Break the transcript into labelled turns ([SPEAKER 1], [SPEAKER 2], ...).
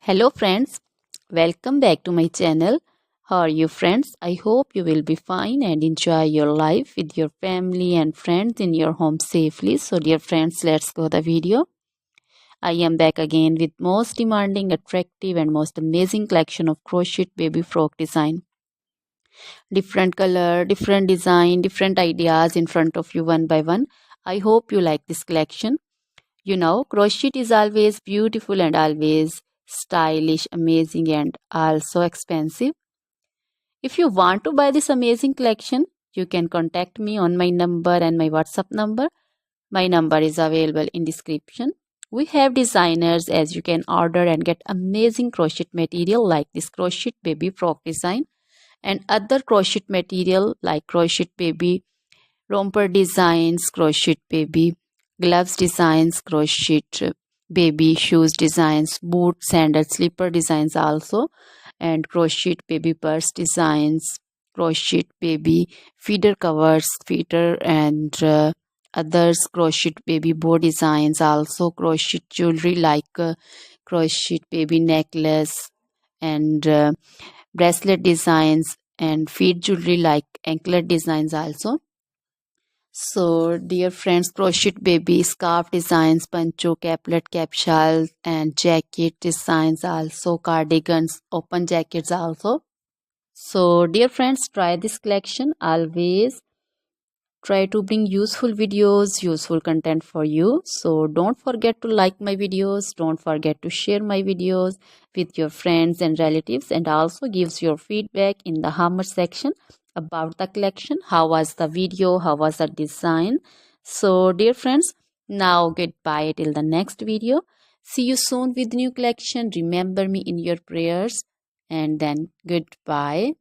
[SPEAKER 1] Hello friends, welcome back to my channel. How are you friends? I hope you will be fine and enjoy your life with your family and friends in your home safely. So dear friends, let's go the video. I am back again with most demanding, attractive and most amazing collection of crochet baby frock design. Different color, different design, different ideas in front of you one by one. I hope you like this collection. You know, crochet is always beautiful and always stylish, amazing, and also expensive. If you want to buy this amazing collection, you can contact me on my number and my WhatsApp number. My number is available in description. We have designers as you can order and get amazing crochet material like this crochet baby frock design and other crochet material like crochet baby romper designs, crochet baby gloves designs, crochet baby shoes designs, boot, sandal, slipper designs also, and crochet baby purse designs, crochet baby feeder covers, feeder and others, crochet baby bow designs also, crochet jewelry like crochet baby necklace and bracelet designs and feet jewelry like anklet designs also. So, dear friends, crochet baby scarf designs, pancho, caplet, capsule, and jacket designs also, cardigans, open jackets also. So, dear friends, try this collection. Always try to bring useful videos, useful content for you. So, don't forget to like my videos. Don't forget to share my videos with your friends and relatives, and also gives your feedback in the comment section about the collection. How was the video? How was the design? So, dear friends, now goodbye till the next video. See you soon with new collection. Remember me in your prayers, and then goodbye.